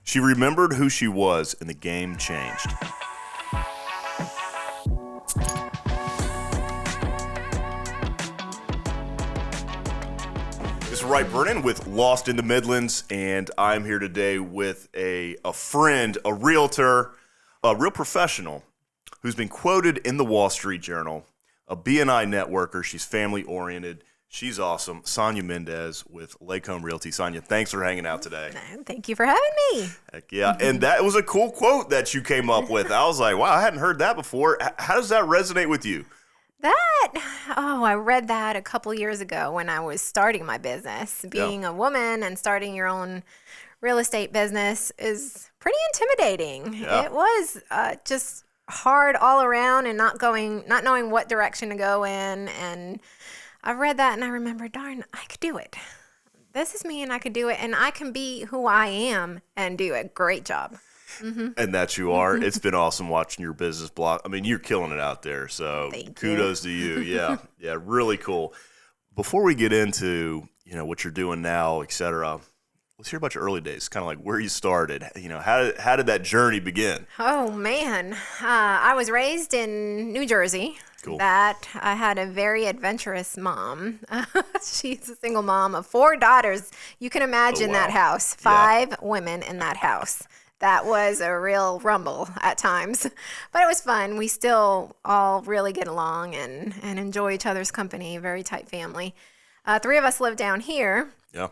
She remembered who she was, and the game changed. This is Wright Brennan with Lost in the Midlands, and I'm here today with a friend, a realtor, a real professional who's been quoted in the Wall Street Journal, a BNI networker. She's family-oriented. She's awesome. Sonia Mendez with LITM Realty. Sonia, thanks for hanging out today. Thank you for having me. Heck yeah. And that was a cool quote that you came up with. I was like, wow, I hadn't heard that before. How does that resonate with you? I read that a couple years ago when I was starting my business. Being a woman and starting your own real estate business is pretty intimidating. Yeah. It was just hard all around and not knowing what direction to go in. And I read that and I remember, darn, I could do it. This is me and I could do it. And I can be who I am and do a great job. Mm-hmm. And that you are. It's been awesome watching your business blog. I mean, you're killing it out there. So kudos to you. Yeah. Yeah. Really cool. Before we get into, what you're doing now, et cetera, let's hear about your early days, kind of like where you started. How did that journey begin? Oh, man. I was raised in New Jersey. Cool. That I had a very adventurous mom. She's a single mom of 4 daughters. You can imagine that house. 5 women in that house. That was a real rumble at times, but it was fun. We still all really get along and enjoy each other's company. Very tight family. 3 of us live down here. Yeah.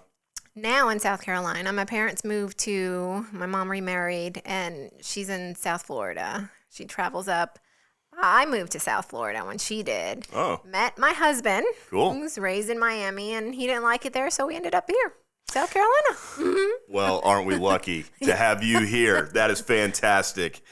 Now in South Carolina. My parents moved my mom remarried, and she's in South Florida. She travels up. I moved to South Florida when she did. Oh. Met my husband, cool, who was raised in Miami, and he didn't like it there, so we ended up here, South Carolina. Mm-hmm. Well, aren't we lucky to have you here? That is fantastic.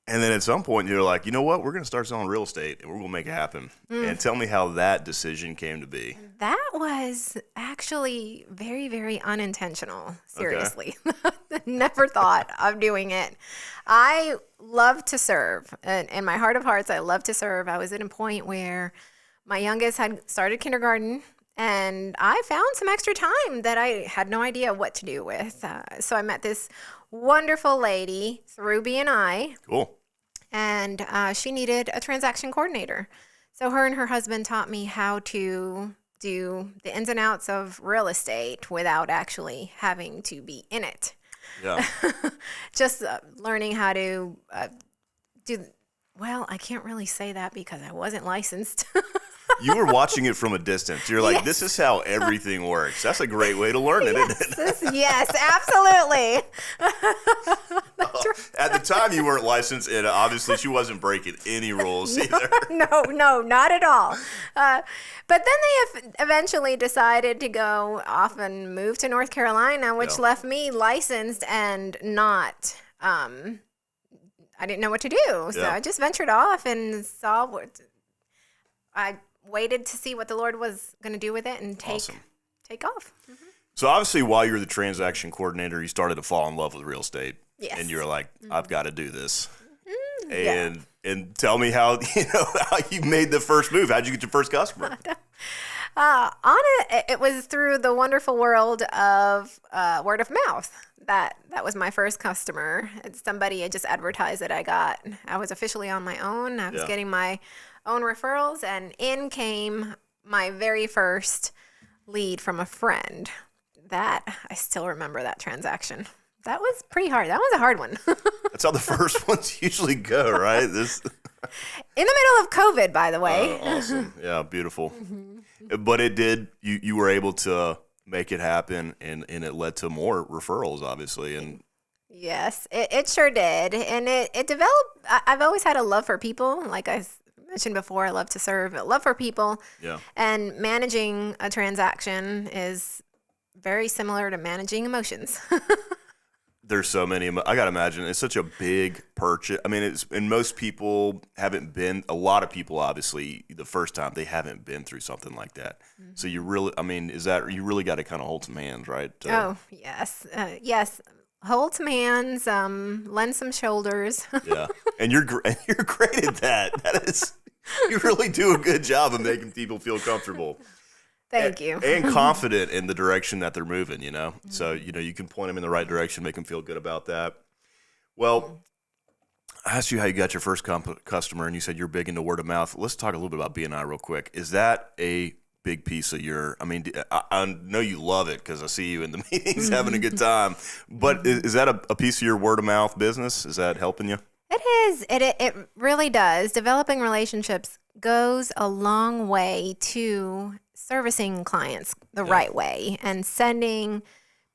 And then at some point, you're like, you know what? We're going to start selling real estate, and we're going to make it happen. And tell me how that decision came to be. That was actually very, very unintentional, seriously. Okay. Never thought of doing it. I love to serve. And in my heart of hearts, I love to serve. I was at a point where my youngest had started kindergarten, and I found some extra time that I had no idea what to do with. So I met this wonderful lady through BNI. Cool. And she needed a transaction coordinator. So her and her husband taught me how to do the ins and outs of real estate without actually having to be in it. Yeah. Just learning how to I can't really say that because I wasn't licensed. You were watching it from a distance. You're like, This is how everything works. That's a great way to learn it, isn't it? Yes, absolutely. At the time, you weren't licensed, and obviously she wasn't breaking any rules either. No, not at all. But then they eventually decided to go off and move to North Carolina, which left me licensed and not, I didn't know what to do. So I just ventured off and saw I waited to see what the Lord was going to do with it and take off. Mm-hmm. So obviously, while you were the transaction coordinator, you started to fall in love with real estate. Yes. And you were like, I've got to do this. Mm-hmm. And tell me how you made the first move. How'd you get your first customer? It was through the wonderful world of word of mouth. That was my first customer. It's somebody I just advertised that I got. I was officially on my own. I was getting my own referrals, and in came my very first lead from a friend. That I still remember that transaction. That was pretty hard. That was a hard one. That's how the first ones usually go, right? In the middle of COVID, by the way. Awesome. Yeah, beautiful. Mm-hmm. But it did, you were able to make it happen, and it led to more referrals, obviously. And yes, it sure did. And it developed, I've always had a love for people. Like I mentioned before, I love to serve, but love for people. Yeah. And managing a transaction is very similar to managing emotions. There's so many. I got to imagine it's such a big purchase. I mean, and most people haven't been, a lot of people, obviously, the first time, they haven't been through something like that. Mm-hmm. So you really, you really got to kind of hold some hands, right? Oh, yes. Yes. Hold some hands, lend some shoulders. Yeah. And you're great at that. You really do a good job of making people feel comfortable. Thank you. And confident in the direction that they're moving, So, you can point them in the right direction, make them feel good about that. Well, I asked you how you got your first customer, and you said you're big into word of mouth. Let's talk a little bit about B&I real quick. Is that a big piece of I know you love it because I see you in the meetings having a good time, but is that a piece of your word of mouth business? Is that helping you? It is. It really does. Developing relationships goes a long way to servicing clients the right way and sending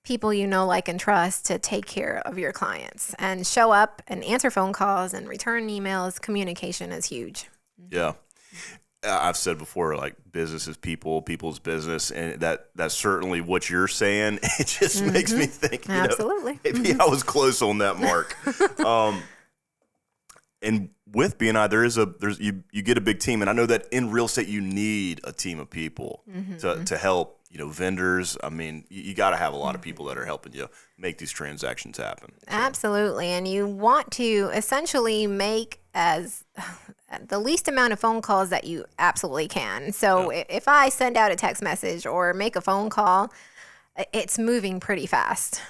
people you know, like, and trust to take care of your clients and show up and answer phone calls and return emails. Communication is huge. Yeah. I've said before, like, business is people, people's business, and that's certainly what you're saying. It just makes me think, Absolutely. Maybe I was close on that mark. And with B&I, you get a big team, and I know that in real estate you need a team of people to help. Vendors. I mean, you got to have a lot of people that are helping you make these transactions happen. So. Absolutely, and you want to essentially make as the least amount of phone calls that you absolutely can. So if I send out a text message or make a phone call, it's moving pretty fast.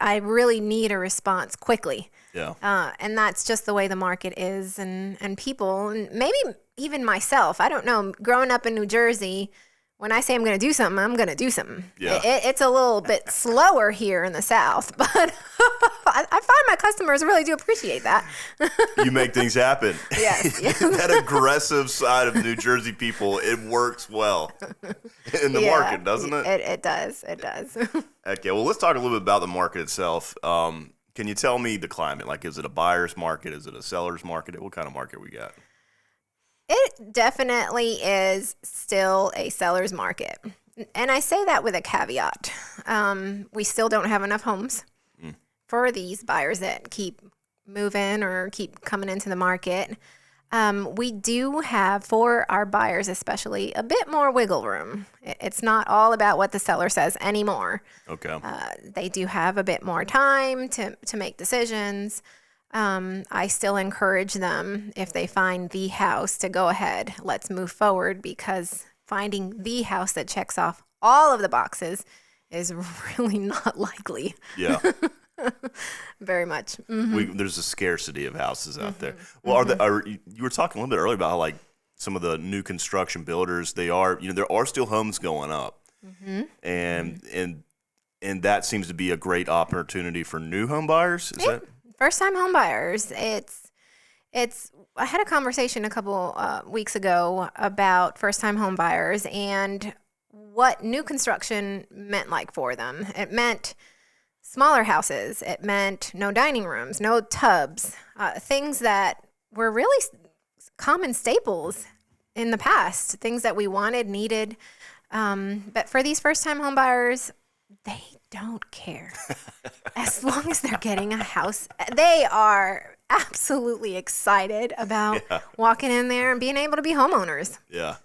I really need a response quickly. Yeah. And that's just the way the market is, and people, and maybe even myself. I don't know. Growing up in New Jersey, when I say I'm going to do something, I'm going to do something. Yeah. It's a little bit slower here in the South, but I find my customers really do appreciate that. You make things happen. Yes. That aggressive side of New Jersey people, it works well in the market, doesn't it? It does. It does. Okay. Well, let's talk a little bit about the market itself. Can you tell me the climate? Like, is it a buyer's market? Is it a seller's market? What kind of market we got? It definitely is still a seller's market. And I say that with a caveat. We still don't have enough homes for these buyers that keep moving or keep coming into the market. We do have, for our buyers especially, a bit more wiggle room. It's not all about what the seller says anymore. Okay. They do have a bit more time to make decisions. I still encourage them, if they find the house, to go ahead. Let's move forward, because finding the house that checks off all of the boxes is really not likely. Yeah. Very much. There's a scarcity of houses out there. Well, you were talking a little bit earlier about how, like, some of the new construction builders, there are still homes going up, and that seems to be a great opportunity for new home buyers. Is that? First-time home buyers. I had a conversation a couple weeks ago about first-time home buyers and what new construction meant like for them. It meant smaller houses. It meant no dining rooms, no tubs, things that were really common staples in the past, things that we wanted, needed. But for these first-time home buyers, they don't care. As long as they're getting a house, they are absolutely excited about walking in there and being able to be homeowners. Yeah.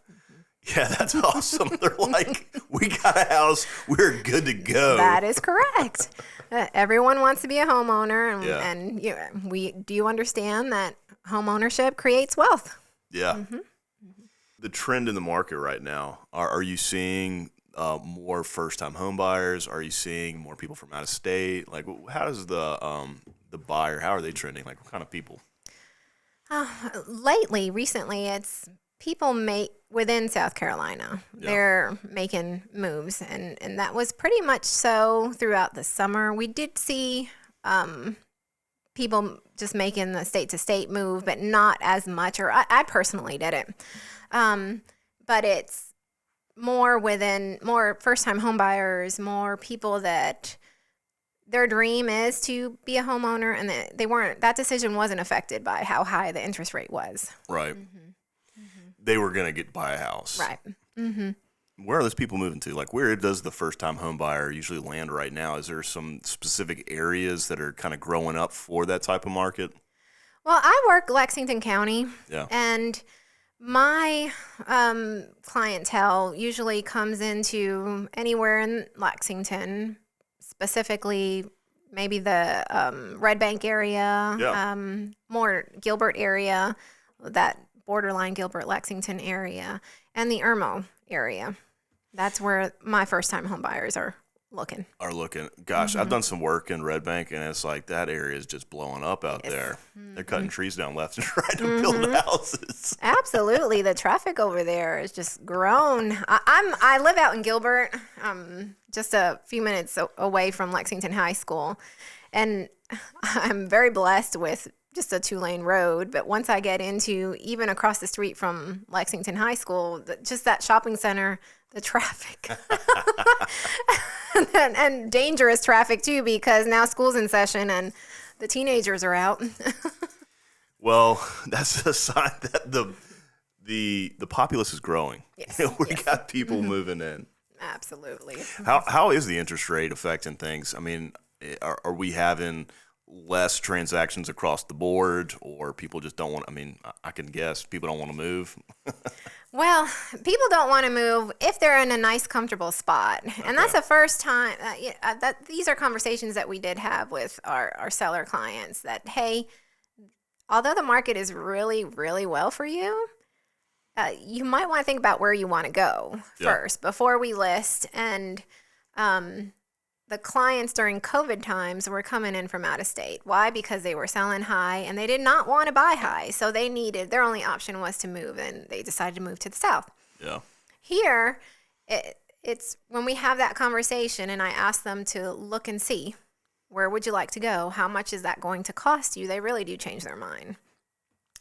Yeah, that's awesome. They're like, we got a house, we're good to go. That is correct. Everyone wants to be a homeowner, and do you understand that home ownership creates wealth? Yeah. The trend in the market right now, are you seeing more first-time home buyers? Are you seeing more people from out of state? Like, how does the buyer, how are they trending? Like, what kind of people? Recently, it's people within South Carolina. They're making moves, and that was pretty much so throughout the summer. We did see people just making the state-to-state move, but not as much, or I personally didn't. But it's more first-time home buyers, more people that their dream is to be a homeowner, and that decision wasn't affected by how high the interest rate was. Right. They were going to buy a house. Right. Where are those people moving to? Like, where does the first-time home buyer usually land right now? Is there some specific areas that are kind of growing up for that type of market? Well, I work Lexington County. Yeah. And my clientele usually comes into anywhere in Lexington, specifically maybe the Red Bank area, more Gilbert area, that borderline Gilbert, Lexington area, and the Irmo area. That's where my first-time home buyers are looking. Gosh, I've done some work in Red Bank, and it's like that area is just blowing up out there. They're cutting trees down left and right to build houses. Absolutely. The traffic over there is just grown. I live out in Gilbert, just a few minutes away from Lexington High School. And I'm very blessed with just a 2-lane road. But once I get into even across the street from Lexington High School, just that shopping center, the traffic and dangerous traffic too, because now school's in session and the teenagers are out. Well, that's a sign that the populace is growing. Yes. We got people moving in. Absolutely. How is the interest rate affecting things? I mean, are we having less transactions across the board, or people just don't want? I mean, I can guess people don't want to move. Well, people don't want to move if they're in a nice, comfortable spot. And that's the first time that these are conversations that we did have with our seller clients that, hey, although the market is really, really well for you, you might want to think about where you want to go first before we list. And the clients during COVID times were coming in from out of state. Why? Because they were selling high and they did not want to buy high. So their only option was to move, and they decided to move to the south. Yeah. Here, it's when we have that conversation and I ask them to look and see, where would you like to go? How much is that going to cost you? They really do change their mind.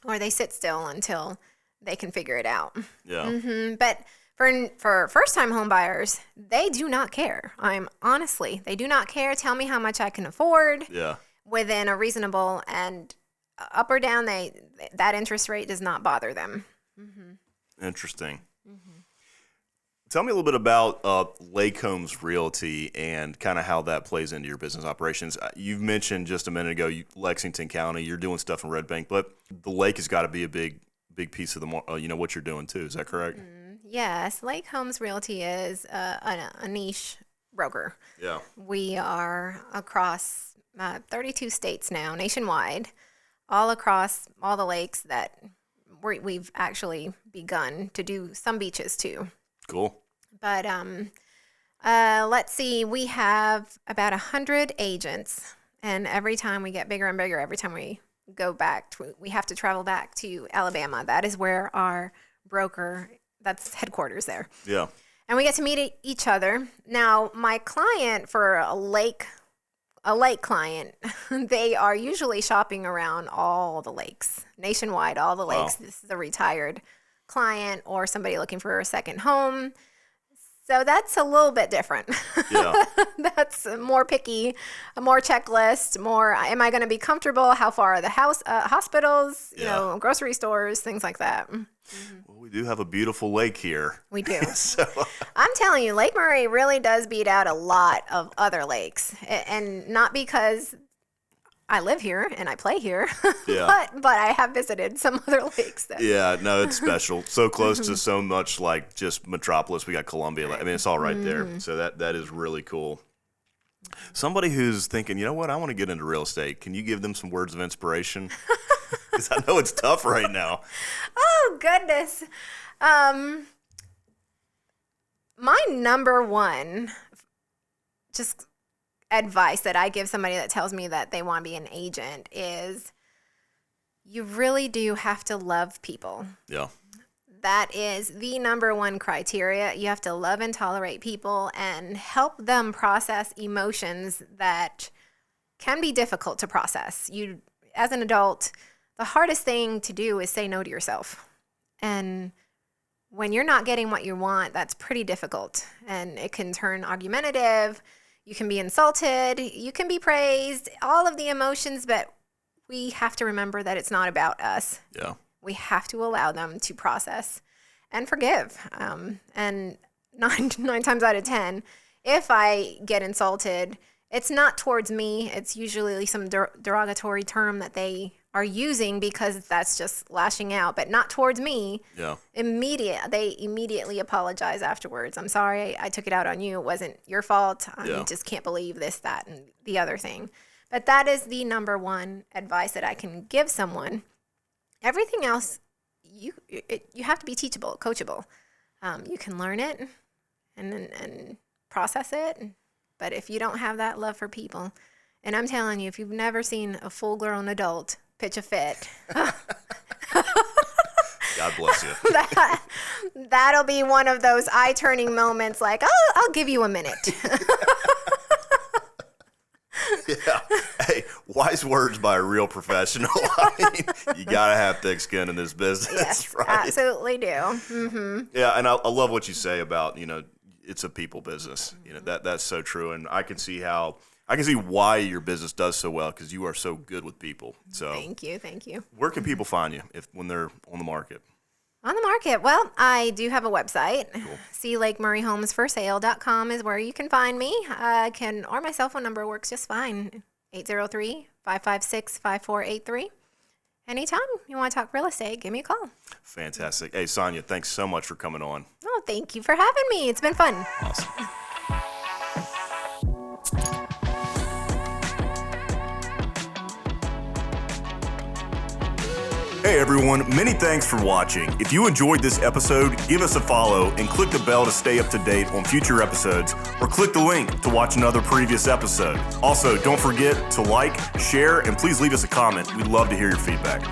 Or they sit still until they can figure it out. Yeah. But for first-time home buyers, they do not care. They do not care. Tell me how much I can afford. Yeah. Within a reasonable, and up or down, that interest rate does not bother them. Interesting. Tell me a little bit about Lake Homes Realty and kind of how that plays into your business operations. You've mentioned just a minute ago, Lexington County, you're doing stuff in Red Bank, but the lake has got to be a big piece of what you're doing too. Is that correct? Yes, Lake Homes Realty is a niche broker. Yeah. We are across 32 states now, nationwide, all across all the lakes that we've actually begun to do some beaches too. Cool. But let's see, we have about 100 agents, and every time we get bigger and bigger, every time we go back, we have to travel back to Alabama. That is where our broker, that's headquarters there. Yeah. And we get to meet each other. Now, my client for a lake client, they are usually shopping around all the lakes, nationwide, all the lakes. Wow. This is a retired client or somebody looking for a second home. So that's a little bit different. Yeah. That's more picky, a more checklist, more, am I going to be comfortable? How far are the hospitals, grocery stores, things like that. Well, we do have a beautiful lake here. We do. So I'm telling you, Lake Murray really does beat out a lot of other lakes. And not because I live here and I play here, but I have visited some other lakes. No, it's special. So close to so much like just metropolis. We got Columbia. I mean, it's all right there. So that is really cool. Somebody who's thinking, you know what, I want to get into real estate. Can you give them some words of inspiration? Because I know it's tough right now. Oh, goodness. My number one just advice that I give somebody that tells me that they want to be an agent is you really do have to love people. Yeah. That is the number one criteria. You have to love and tolerate people and help them process emotions that can be difficult to process. You, as an adult, the hardest thing to do is say no to yourself. And when you're not getting what you want, that's pretty difficult. And it can turn argumentative. You can be insulted. You can be praised. All of the emotions, but we have to remember that it's not about us. Yeah. We have to allow them to process and forgive. And nine times out of 10, if I get insulted, it's not towards me. It's usually some derogatory term that they are using because that's just lashing out, but not towards me. Yeah. They immediately apologize afterwards. I'm sorry, I took it out on you. It wasn't your fault. I just can't believe this, that, and the other thing. But that is the number one advice that I can give someone. Everything else, you have to be teachable, coachable. You can learn it, and process it. But if you don't have that love for people, and I'm telling you, if you've never seen a full-grown adult pitch a fit, God bless you. that'll be one of those eye-turning moments like, oh, I'll give you a minute. Yeah. Hey, wise words by a real professional. I mean, you got to have thick skin in this business. Yes, right? absolutely do. Mm-hmm. Yeah, and I love what you say about, it's a people business. That's so true. And I can see why your business does so well, because you are so good with people. So Thank you. Where can people find you when they're on the market? On the market. Well, I do have a website. Cool. SeaLakeMurrayHomesForSale.com is where you can find me. Or my cell phone number works just fine. 803-556-5483. Anytime you want to talk real estate, give me a call. Fantastic. Hey, Sonia, thanks so much for coming on. Oh, thank you for having me. It's been fun. Awesome. Hey everyone, many thanks for watching. If you enjoyed this episode, give us a follow and click the bell to stay up to date on future episodes, or click the link to watch another previous episode. Also, don't forget to like, share, and please leave us a comment. We'd love to hear your feedback.